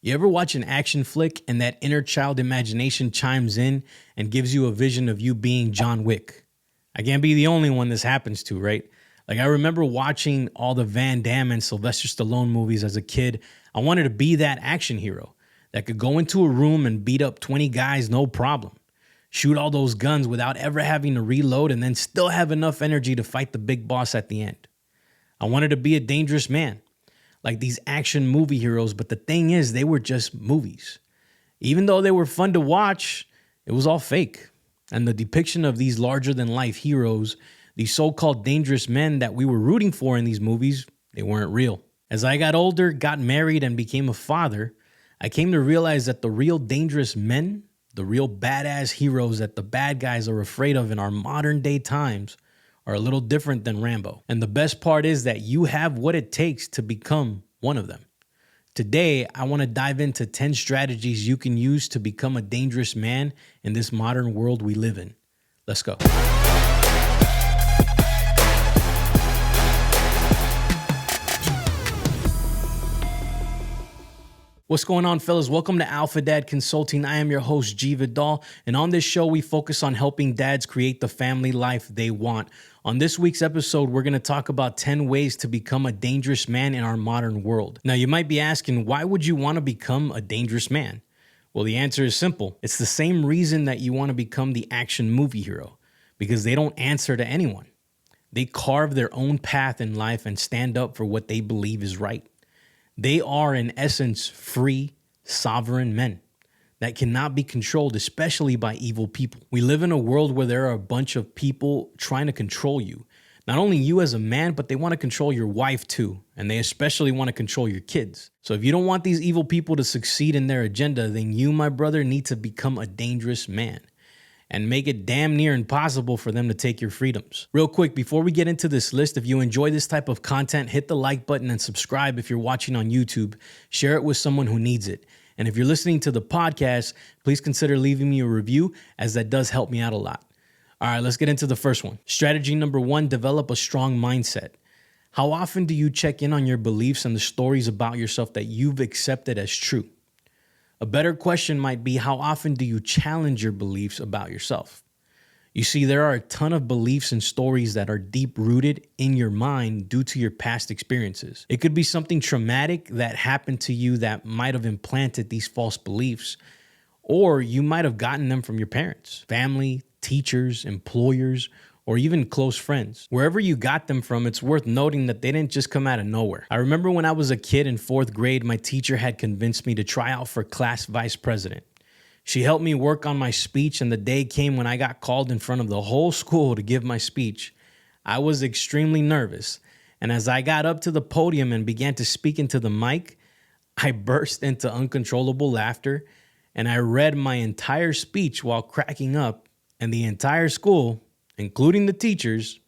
You ever watch an action flick and that inner child imagination chimes in and gives you a vision of you being John Wick? I can't be the only one this happens to, right? Like, I remember watching all the Van Damme and Sylvester Stallone movies as a kid. I wanted to be that action hero that could go into a room and beat up 20 guys, no problem. Shoot all those guns without ever having to reload and then still have enough energy to fight the big boss at the end. I wanted to be a dangerous man, like these action movie heroes, but the thing is, they were just movies. Even though they were fun to watch, it was all fake. And the depiction of these larger-than-life heroes, these so-called dangerous men that we were rooting for in these movies, they weren't real. As I got older, got married, and became a father, I came to realize that the real dangerous men, the real badass heroes that the bad guys are afraid of in our modern-day times, are a little different than Rambo. And the best part is that you have what it takes to become one of them. Today, I want to dive into 10 strategies you can use to become a dangerous man in this modern world we live in. Let's go. What's going on, fellas? Welcome to Alpha Dad Consulting. I am your host, G. Vidal, and on this show, we focus on helping dads create the family life they want. On this week's episode, we're going to talk about 10 ways to become a dangerous man in our modern world. Now, you might be asking, why would you want to become a dangerous man? Well, the answer is simple. It's the same reason that you want to become the action movie hero, because they don't answer to anyone. They carve their own path in life and stand up for what they believe is right. They are, in essence, free, sovereign men that cannot be controlled, especially by evil people. We live in a world where there are a bunch of people trying to control you. Not only you as a man, but they want to control your wife too. And they especially want to control your kids. So if you don't want these evil people to succeed in their agenda, then you, my brother, need to become a dangerous man and make it damn near impossible for them to take your freedoms. Real quick, before we get into this list, if you enjoy this type of content, hit the like button and subscribe if you're watching on YouTube. Share it with someone who needs it. And if you're listening to the podcast, please consider leaving me a review, as that does help me out a lot. All right, let's get into the first one. Strategy number 1, develop a strong mindset. How often do you check in on your beliefs and the stories about yourself that you've accepted as true? A better question might be, how often do you challenge your beliefs about yourself? You see, there are a ton of beliefs and stories that are deep-rooted in your mind due to your past experiences. It could be something traumatic that happened to you that might have implanted these false beliefs, or you might have gotten them from your parents, family, teachers, employers, or even close friends. Wherever you got them from, it's worth noting that they didn't just come out of nowhere. I remember when I was a kid in 4th grade, my teacher had convinced me to try out for class vice president. She helped me work on my speech, and the day came when I got called in front of the whole school to give my speech. I was extremely nervous, and as I got up to the podium and began to speak into the mic, I burst into uncontrollable laughter, and I read my entire speech while cracking up, and the entire school, including the teachers,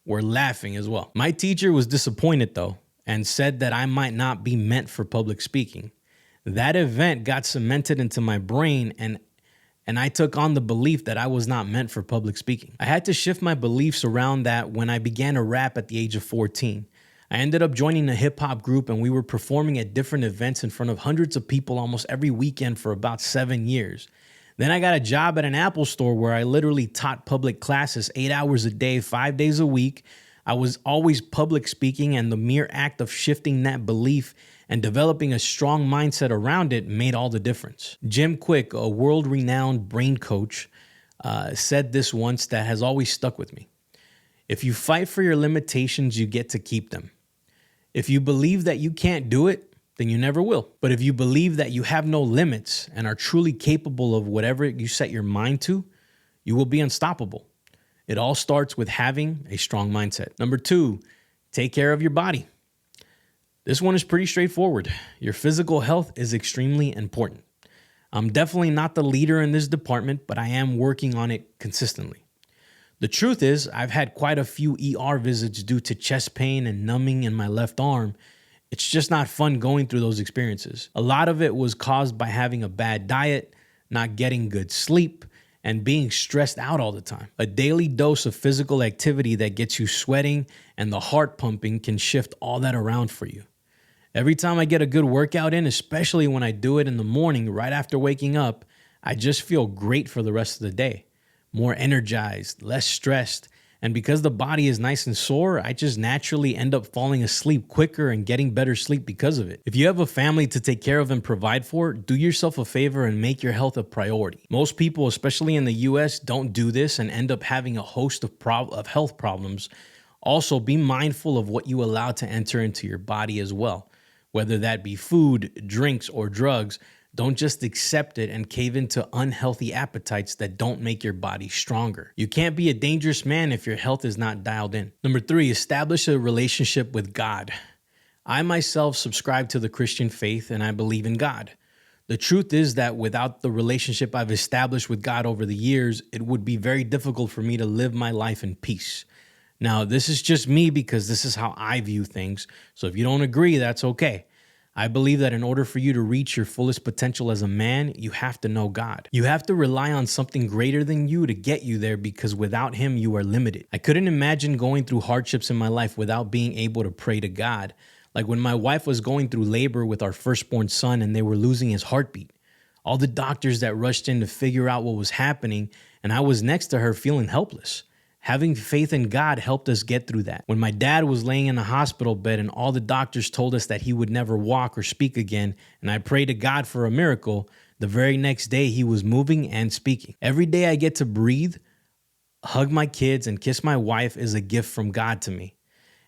were laughing as well. My teacher was disappointed though, and said that I might not be meant for public speaking. That event got cemented into my brain, and I took on the belief that I was not meant for public speaking. I had to shift my beliefs around that when I began to rap at the age of 14. I ended up joining a hip hop group, and we were performing at different events in front of hundreds of people almost every weekend for about 7 years. Then I got a job at an Apple store where I literally taught public classes 8 hours a day, 5 days a week. I was always public speaking, and the mere act of shifting that belief and developing a strong mindset around it made all the difference. Jim Quick, a world-renowned brain coach, said this once that has always stuck with me. If you fight for your limitations, you get to keep them. If you believe that you can't do it, then you never will. But if you believe that you have no limits and are truly capable of whatever you set your mind to, you will be unstoppable. It all starts with having a strong mindset. Number 2, take care of your body. This one is pretty straightforward. Your physical health is extremely important. I'm definitely not the leader in this department, but I am working on it consistently. The truth is, I've had quite a few ER visits due to chest pain and numbing in my left arm. It's just not fun going through those experiences. A lot of it was caused by having a bad diet, not getting good sleep, and being stressed out all the time. A daily dose of physical activity that gets you sweating and the heart pumping can shift all that around for you. Every time I get a good workout in, especially when I do it in the morning right after waking up, I just feel great for the rest of the day. More energized, less stressed, and because the body is nice and sore, I just naturally end up falling asleep quicker and getting better sleep because of it. If you have a family to take care of and provide for, do yourself a favor and make your health a priority. Most people, especially in the US, don't do this and end up having a host of health problems. Also, be mindful of what you allow to enter into your body as well. Whether that be food, drinks, or drugs, don't just accept it and cave into unhealthy appetites that don't make your body stronger. You can't be a dangerous man if your health is not dialed in. Number 3, establish a relationship with God. I myself subscribe to the Christian faith and I believe in God. The truth is that without the relationship I've established with God over the years, it would be very difficult for me to live my life in peace. Now, this is just me because this is how I view things. So if you don't agree, that's okay. I believe that in order for you to reach your fullest potential as a man, you have to know God. You have to rely on something greater than you to get you there because without him, you are limited. I couldn't imagine going through hardships in my life without being able to pray to God. Like when my wife was going through labor with our firstborn son and they were losing his heartbeat. All the doctors that rushed in to figure out what was happening, and I was next to her feeling helpless. Having faith in God helped us get through that. When my dad was laying in a hospital bed and all the doctors told us that he would never walk or speak again, and I prayed to God for a miracle, the very next day he was moving and speaking. Every day I get to breathe, hug my kids, and kiss my wife is a gift from God to me.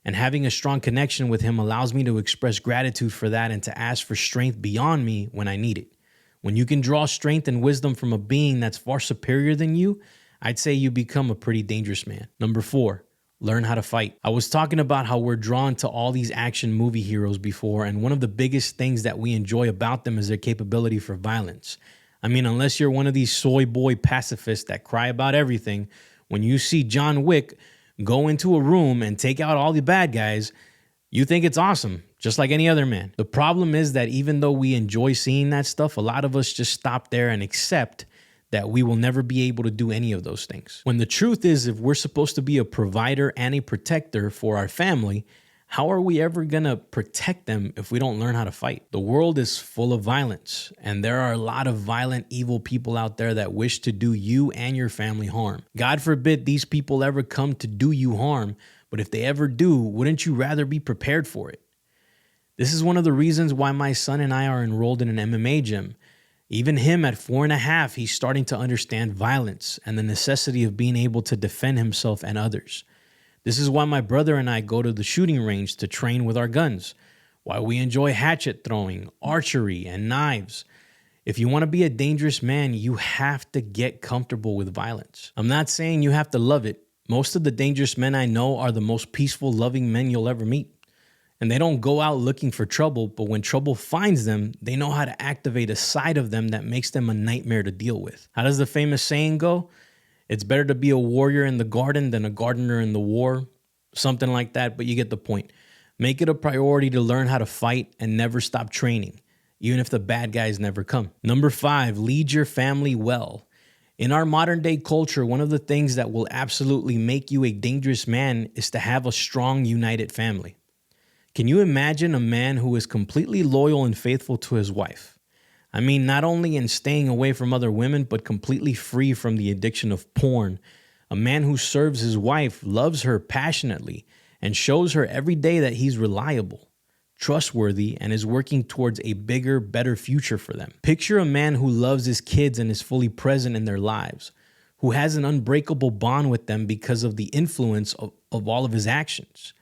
And having a strong connection with him allows me to express gratitude for that and to ask for strength beyond me when I need it. When you can draw strength and wisdom from a being that's far superior than you, I'd say you become a pretty dangerous man. Number 4, learn how to fight. I was talking about how we're drawn to all these action movie heroes before, and one of the biggest things that we enjoy about them is their capability for violence. I mean, unless you're one of these soy boy pacifists that cry about everything, when you see John Wick go into a room and take out all the bad guys, you think it's awesome, just like any other man. The problem is that even though we enjoy seeing that stuff, a lot of us just stop there and accept that we will never be able to do any of those things. When the truth is, if we're supposed to be a provider and a protector for our family, how are we ever gonna protect them if we don't learn how to fight? The world is full of violence, and there are a lot of violent, evil people out there that wish to do you and your family harm. God forbid these people ever come to do you harm, but if they ever do, wouldn't you rather be prepared for it? This is one of the reasons why my son and I are enrolled in an MMA gym. Even him at 4.5, he's starting to understand violence and the necessity of being able to defend himself and others. This is why my brother and I go to the shooting range to train with our guns, why we enjoy hatchet throwing, archery, and knives. If you want to be a dangerous man, you have to get comfortable with violence. I'm not saying you have to love it. Most of the dangerous men I know are the most peaceful, loving men you'll ever meet. And they don't go out looking for trouble, but when trouble finds them, they know how to activate a side of them that makes them a nightmare to deal with. How does the famous saying go? It's better to be a warrior in the garden than a gardener in the war. Something like that, but you get the point. Make it a priority to learn how to fight and never stop training, even if the bad guys never come. Number 5, lead your family well. In our modern day culture, one of the things that will absolutely make you a dangerous man is to have a strong, united family. Can you imagine a man who is completely loyal and faithful to his wife? I mean, not only in staying away from other women, but completely free from the addiction of porn. A man who serves his wife, loves her passionately, and shows her every day that he's reliable, trustworthy, and is working towards a bigger, better future for them. Picture a man who loves his kids and is fully present in their lives, who has an unbreakable bond with them because of the influence of all of his actions.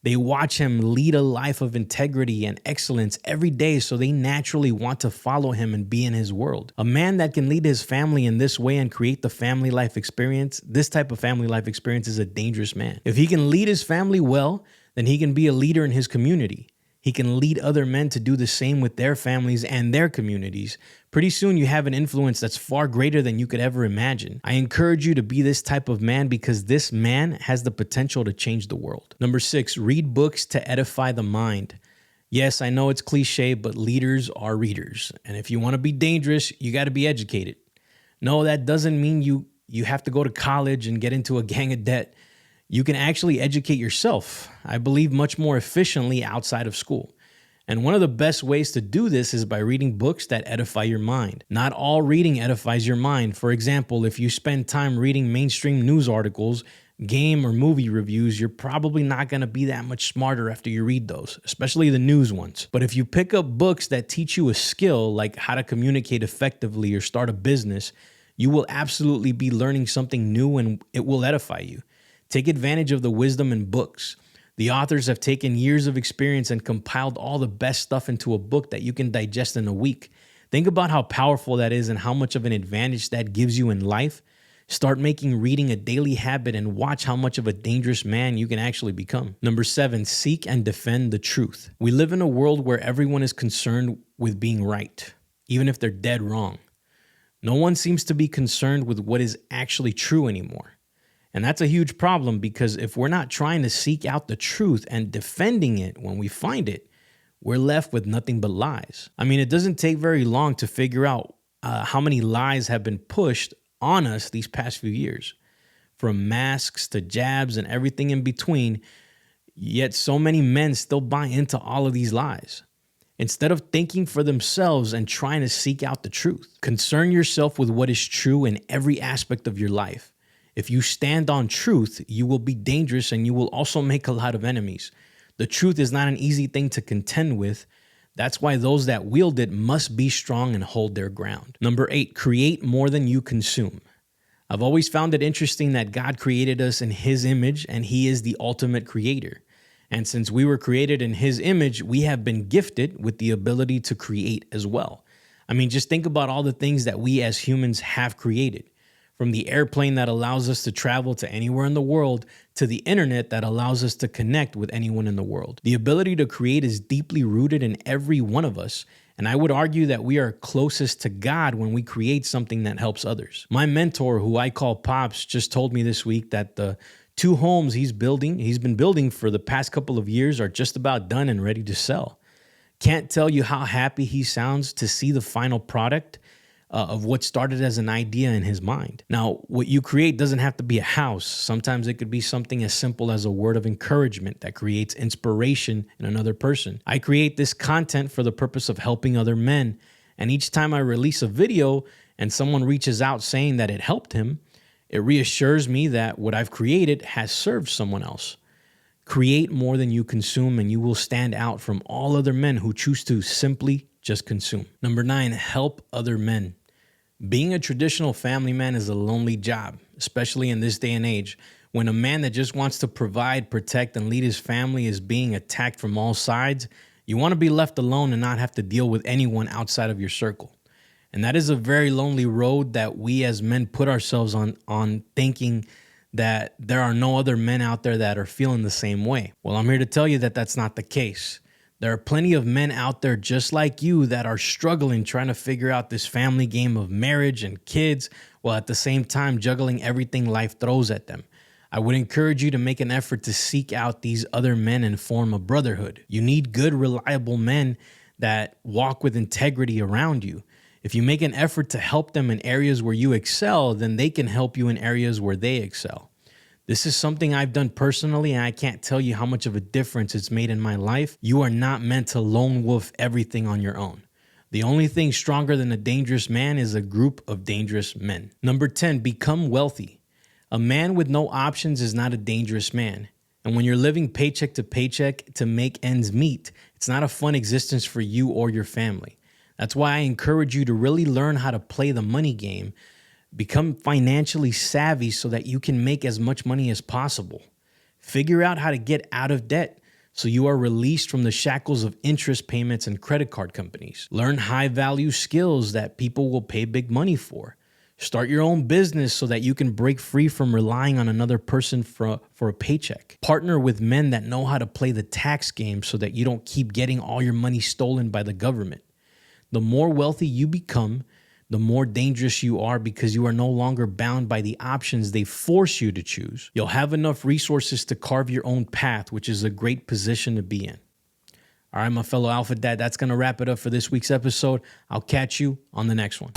They watch him lead a life of integrity and excellence every day, so they naturally want to follow him and be in his world. A man that can lead his family in this way and create the family life experience, this type of family life experience, is a dangerous man. If he can lead his family well, then he can be a leader in his community. He can lead other men to do the same with their families and their communities. Pretty soon you have an influence that's far greater than you could ever imagine. I encourage you to be this type of man because this man has the potential to change the world. Number 6, read books to edify the mind. Yes, I know it's cliche, but leaders are readers. And if you want to be dangerous, you got to be educated. No, that doesn't mean you have to go to college and get into a gang of debt. You can actually educate yourself, I believe, much more efficiently outside of school. And one of the best ways to do this is by reading books that edify your mind. Not all reading edifies your mind. For example, if you spend time reading mainstream news articles, game or movie reviews, you're probably not going to be that much smarter after you read those, especially the news ones. But if you pick up books that teach you a skill, like how to communicate effectively or start a business, you will absolutely be learning something new and it will edify you. Take advantage of the wisdom in books. The authors have taken years of experience and compiled all the best stuff into a book that you can digest in a week. Think about how powerful that is and how much of an advantage that gives you in life. Start making reading a daily habit and watch how much of a dangerous man you can actually become. Number 7, seek and defend the truth. We live in a world where everyone is concerned with being right, even if they're dead wrong. No one seems to be concerned with what is actually true anymore. And that's a huge problem, because if we're not trying to seek out the truth and defending it when we find it, we're left with nothing but lies. I mean, it doesn't take very long to figure out how many lies have been pushed on us these past few years, from masks to jabs and everything in between. Yet so many men still buy into all of these lies. Instead of thinking for themselves and trying to seek out the truth, concern yourself with what is true in every aspect of your life. If you stand on truth, you will be dangerous and you will also make a lot of enemies. The truth is not an easy thing to contend with. That's why those that wield it must be strong and hold their ground. Number 8, create more than you consume. I've always found it interesting that God created us in His image and He is the ultimate creator. And since we were created in His image, we have been gifted with the ability to create as well. I mean, just think about all the things that we as humans have created. From the airplane that allows us to travel to anywhere in the world, to the internet that allows us to connect with anyone in the world. The ability to create is deeply rooted in every one of us, and I would argue that we are closest to God when we create something that helps others. My mentor, who I call Pops, just told me this week that the 2 homes he's been building for the past couple of years, are just about done and ready to sell. Can't tell you how happy he sounds to see the final product of what started as an idea in his mind. Now, what you create doesn't have to be a house. Sometimes it could be something as simple as a word of encouragement that creates inspiration in another person. I create this content for the purpose of helping other men. And each time I release a video and someone reaches out saying that it helped him, it reassures me that what I've created has served someone else. Create more than you consume and you will stand out from all other men who choose to simply just consume. Number 9, help other men. Being a traditional family man is a lonely job, especially in this day and age, when a man that just wants to provide, protect, and lead his family is being attacked from all sides. You want to be left alone and not have to deal with anyone outside of your circle. And that is a very lonely road that we as men put ourselves on thinking that there are no other men out there that are feeling the same way. Well, I'm here to tell you that that's not the case. There are plenty of men out there just like you that are struggling trying to figure out this family game of marriage and kids, while at the same time juggling everything life throws at them. I would encourage you to make an effort to seek out these other men and form a brotherhood. You need good, reliable men that walk with integrity around you. If you make an effort to help them in areas where you excel, then they can help you in areas where they excel. This is something I've done personally, and I can't tell you how much of a difference it's made in my life. You are not meant to lone wolf everything on your own. The only thing stronger than a dangerous man is a group of dangerous men. Number 10, become wealthy. A man with no options is not a dangerous man. And when you're living paycheck to paycheck to make ends meet, it's not a fun existence for you or your family. That's why I encourage you to really learn how to play the money game. Become financially savvy so that you can make as much money as possible. Figure out how to get out of debt so you are released from the shackles of interest payments and credit card companies. Learn high-value skills that people will pay big money for. Start your own business so that you can break free from relying on another person for a paycheck. Partner with men that know how to play the tax game so that you don't keep getting all your money stolen by the government. The more wealthy you become, the more dangerous you are, because you are no longer bound by the options they force you to choose. You'll have enough resources to carve your own path, which is a great position to be in. All right, my fellow Alpha Dad, that's going to wrap it up for this week's episode. I'll catch you on the next one.